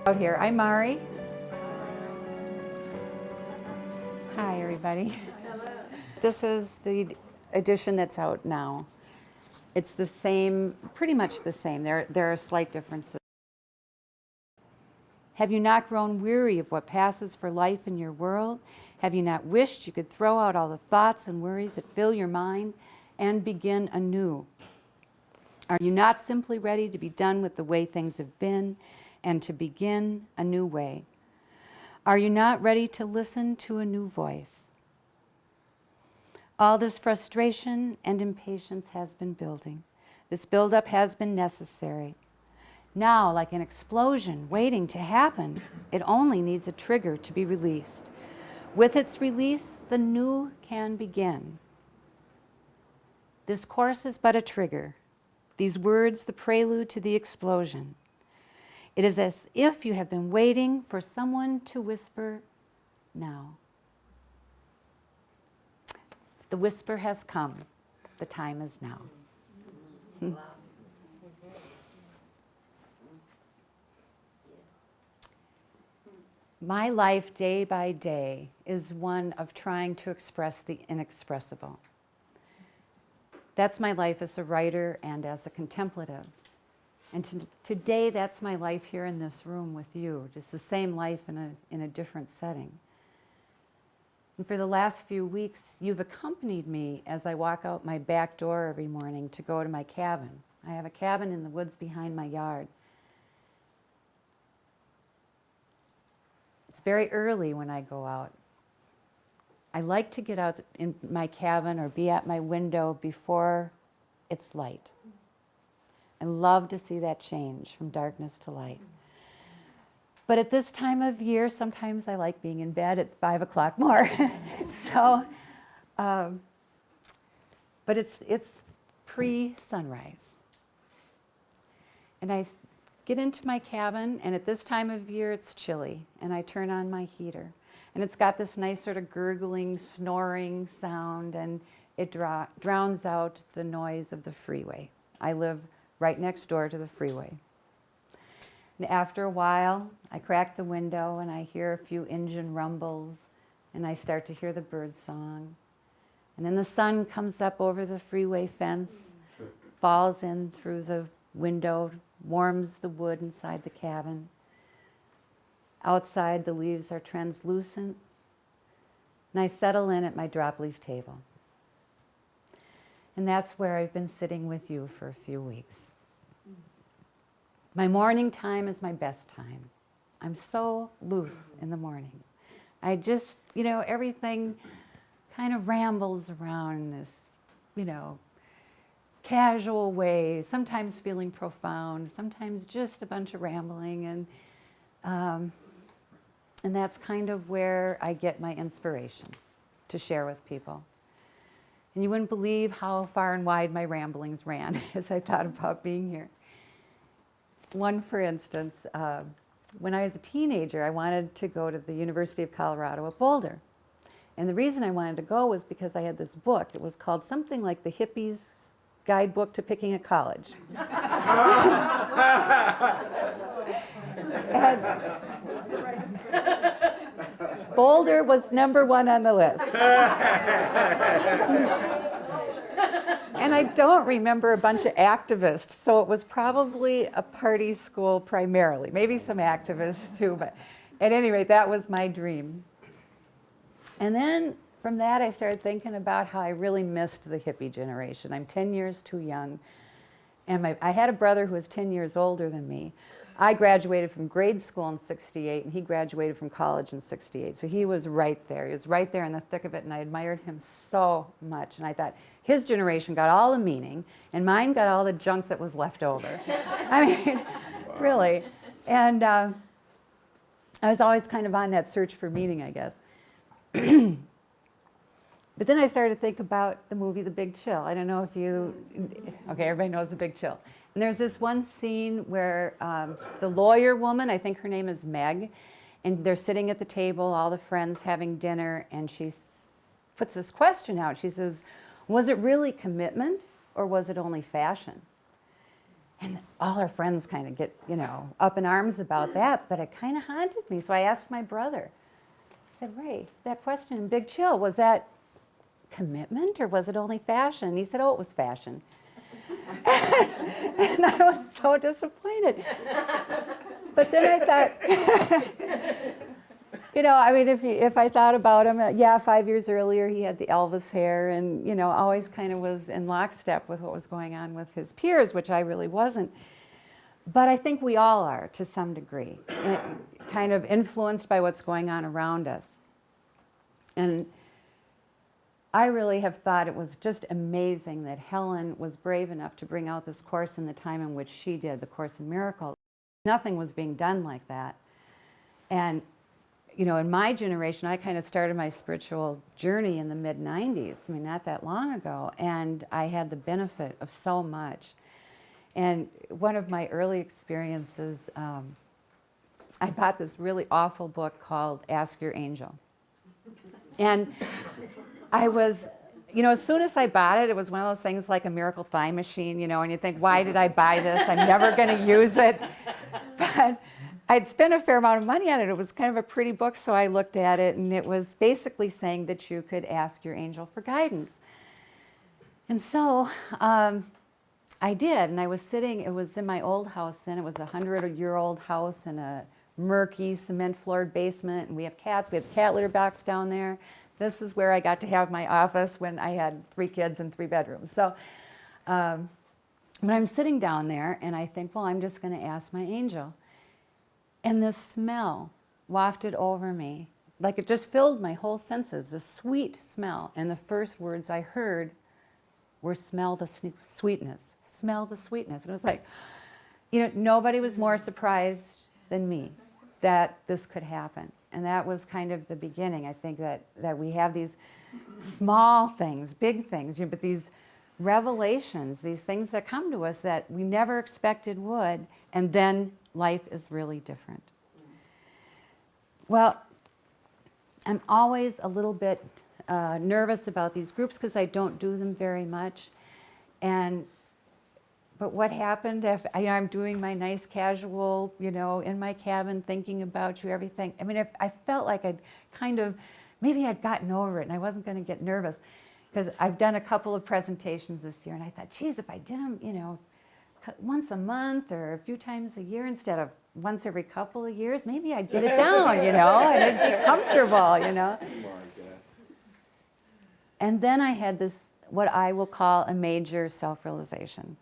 Out here. I'm Mari. Hi, everybody. Hello. This is the edition that's out now. It's the same, pretty much the same. There are slight differences. Have you not grown weary of what passes for life in your world? Have you not wished you could throw out all the thoughts and worries that fill your mind and begin anew? Are you not simply ready to be done with the way things have been and to begin a new way? Are you not ready to listen to a new voice? All this frustration and impatience has been building. This buildup has been necessary. Now, like an explosion waiting to happen, it only needs a trigger to be released. With its release, the new can begin. This course is but a trigger. These words, the prelude to the explosion. It is as if you have been waiting for someone to whisper, now. The whisper has come. The time is now. My life day by day is one of trying to express the inexpressible. That's my life as a writer and as a contemplative. And today, that's my life here in this room with you, just the same life in a different setting. And for the last few weeks, you've accompanied me as I walk out my back door every morning to go to my cabin. I have a cabin in the woods behind my yard. It's very early when I go out. I like to get out in my cabin or be at my window before it's light. I love to see that change from darkness to light. But at this time of year, sometimes I like being in bed at 5 o'clock more. But it's pre-sunrise. And I get into my cabin, and at this time of year, it's chilly, and I turn on my heater. And it's got this nice sort of gurgling, snoring sound, and it drowns out the noise of the freeway. I live right next door to the freeway. And after a while, I crack the window and I hear a few engine rumbles, and I start to hear the bird song. And then the sun comes up over the freeway fence, falls in through the window, warms the wood inside the cabin. Outside, the leaves are translucent, and I settle in at my drop leaf table. And that's where I've been sitting with you for a few weeks. My morning time is my best time. I'm so loose in the mornings. I just, everything kind of rambles around in this, casual way, sometimes feeling profound, sometimes just a bunch of rambling, and that's kind of where I get my inspiration to share with people. And you wouldn't believe how far and wide my ramblings ran as I thought about being here. One, for instance, when I was a teenager, I wanted to go to the University of Colorado at Boulder. And the reason I wanted to go was because I had this book. It was called something like The Hippie's Guidebook to Picking a College. Boulder was #1 on the list. And I don't remember a bunch of activists, so it was probably a party school primarily, maybe some activists too, but at any rate, that was my dream. And then from that, I started thinking about how I really missed the hippie generation. I'm 10 years too young, and I had a brother who was 10 years older than me. I graduated from grade school in '68, and he graduated from college in '68. So he was right there. He was right there in the thick of it, and I admired him so much. And I thought, his generation got all the meaning, and mine got all the junk that was left over. I mean, really. And I was always kind of on that search for meaning, I guess. But then I started to think about the movie The Big Chill. I don't know if okay, everybody knows The Big Chill. And there's this one scene where the lawyer woman, I think her name is Meg, and they're sitting at the table, all the friends having dinner, and she puts this question out. She says, was it really commitment or was it only fashion? And all her friends kind of get, up in arms about that, but it kind of haunted me. So I asked my brother. I said, Ray, that question in Big Chill, was that commitment or was it only fashion? And he said, oh, it was fashion. And I was so disappointed. But then I thought, if I thought about him, 5 years earlier he had the Elvis hair and, always kind of was in lockstep with what was going on with his peers, which I really wasn't. But I think we all are to some degree, kind of influenced by what's going on around us. And I really have thought it was just amazing that Helen was brave enough to bring out this course in the time in which she did, the Course in Miracles. Nothing was being done like that. And, in my generation, I kind of started my spiritual journey in the mid-90s, not that long ago, and I had the benefit of so much. And one of my early experiences, I bought this really awful book called Ask Your Angel. And I was, as soon as I bought it, it was one of those things like a miracle thigh machine, and you think, why did I buy this? I'm never going to use it. But I'd spent a fair amount of money on it. It was kind of a pretty book, so I looked at it, and it was basically saying that you could ask your angel for guidance. And so I did, and I was sitting, it was in my old house then. It was a 100-year-old house in a murky cement-floored basement, and we have cats. We have a cat litter box down there. This is where I got to have my office when I had 3 kids and 3 bedrooms. So when I'm sitting down there, and I think, well, I'm just going to ask my angel. And this smell wafted over me, like it just filled my whole senses, the sweet smell. And the first words I heard were, smell the sweetness, smell the sweetness. And it was like, nobody was more surprised than me that this could happen. And that was kind of the beginning. I think that we have these small things, big things, but these revelations, these things that come to us that we never expected would, and then life is really different. Well, I'm always a little bit nervous about these groups because I don't do them very much. But what happened if I'm doing my nice casual, in my cabin thinking about you, everything. I felt like maybe I'd gotten over it and I wasn't going to get nervous because I've done a couple of presentations this year and I thought, geez, if I did them, once a month or a few times a year instead of once every couple of years, maybe I'd get it down, and it'd be comfortable, And then I had this, what I will call a major self-realization.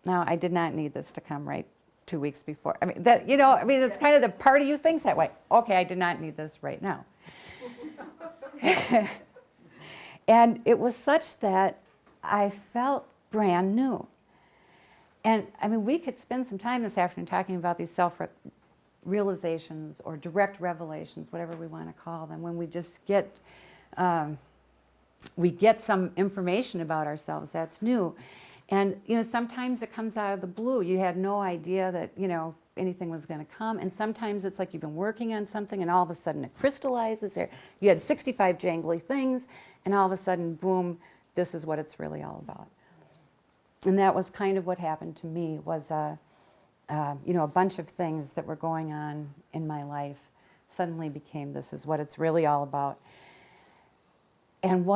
Now, I did not need this to come right 2 weeks before. It's kind of the part of you thinks that way. Okay, I did not need this right now. And it was such that I felt brand new. And we could spend some time this afternoon talking about these self-realizations or direct revelations, whatever we want to call them, when we just get some information about ourselves that's new. And, sometimes it comes out of the blue. You had no idea that, anything was going to come. And sometimes it's like you've been working on something and all of a sudden it crystallizes there. You had 65 jangly things and all of a sudden, boom, this is what it's really all about. And that was kind of what happened to me, was a bunch of things that were going on in my life suddenly became, this is what it's really all about. And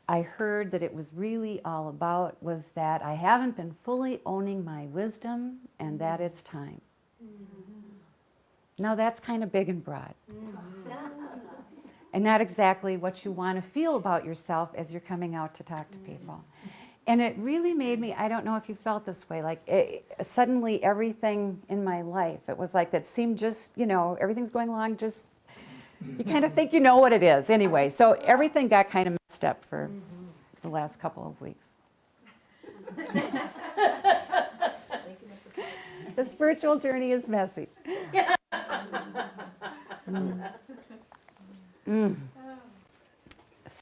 I heard that it was really all about was that I haven't been fully owning my wisdom and that it's time. Now that's kind of big and broad. And not exactly what you want to feel about yourself as you're coming out to talk to people. And it really made me, I don't know if you felt this way, like suddenly everything in my life, it was like that seemed just, everyth's going along just, you kind of think you know what it is anyway. So everything got kind of messed up for the last couple of weeks. The spiritual journey is messy.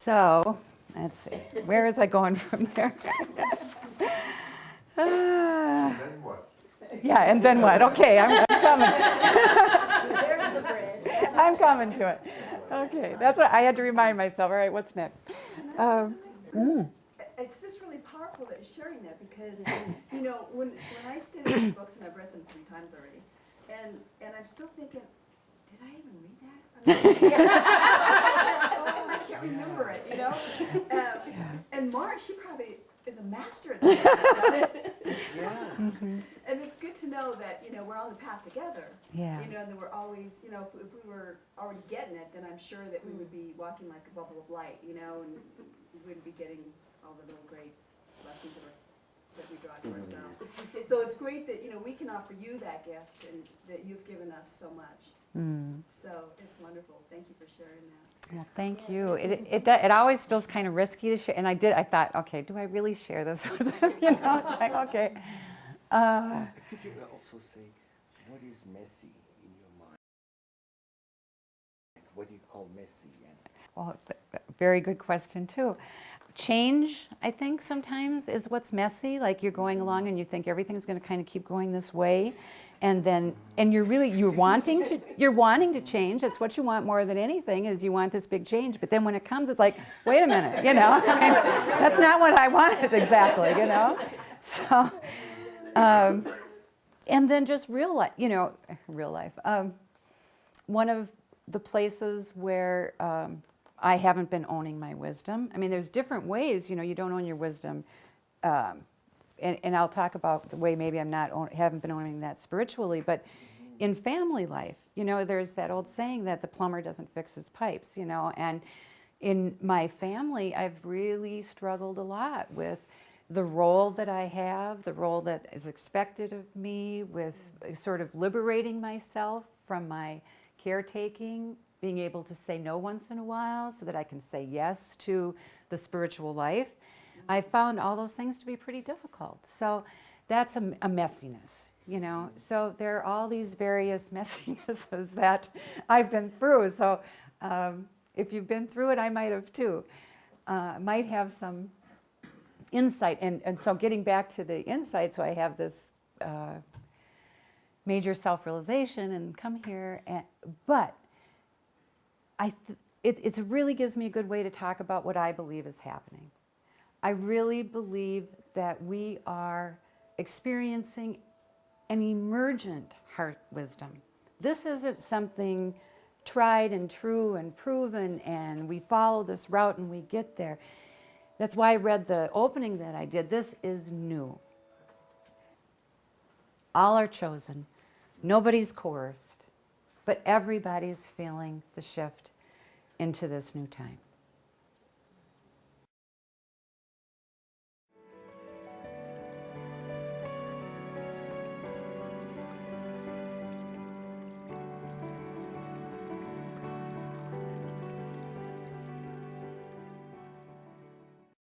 So, let's see. Where is I going from there? Then what? Yeah, and then what? Okay, I'm coming. There's the bridge. I'm coming to it. Okay, that's what I had to remind myself. All right, what's next? And it's just really powerful that you're sharing that because, you know, when I study these books, and I've read them 3 times already, and I'm still thinking, did I even read that? I can't remember it, you know? And Mark, she probably is a master at that stuff. Yeah. And it's good to know that, you know, we're on the path together. Yes. You know, and that we're always, you know, if we were already getting it, then I'm sure that we would be walking like a bubble of light, you know, and we wouldn't be getting all the little great lessons that we draw to ourselves. So it's great that, you know, we can offer you that gift and that you've given us so much. So it's wonderful. Thank you for sharing that. Well, thank you. It always feels kind of risky to share, and I thought, okay, do I really share this with them? You know, it's like, okay. Could you also say, what is messy in your mind? What do you call messy? Well, very good question too. Change, I think, sometimes is what's messy. Like you're going along and you think everything's going to kind of keep going this way, and you're wanting to change. That's what you want more than anything, is you want this big change. But then when it comes, it's like, wait a minute, you know, I mean, that's not what I wanted exactly, you know. So, and then just real life, you know, real life. One of the places where I haven't been owning my wisdom. I mean, there's different ways, you know, you don't own your wisdom. And I'll talk about the way maybe haven't been owning that spiritually, but in family life, you know, there's that old saying that the plumber doesn't fix his pipes, you know, and in my family, I've really struggled a lot with the role that I have, the role that is expected of me, with sort of liberating myself from my caretaking, being able to say no once in a while so that I can say yes to the spiritual life. I found all those things to be pretty difficult. So that's a messiness, you know. So there are all these various messinesses that I've been through. So if you've been through it, I might have too. Might have some insight. And so getting back to the insight, so I have this major self-realization and come here, but it really gives me a good way to talk about what I believe is happening. I really believe that we are experiencing an emergent heart wisdom. This isn't something tried and true and proven and we follow this route and we get there. That's why I read the opening that I did. This is new. All are chosen. Nobody's coerced, but everybody's feeling the shift into this new time.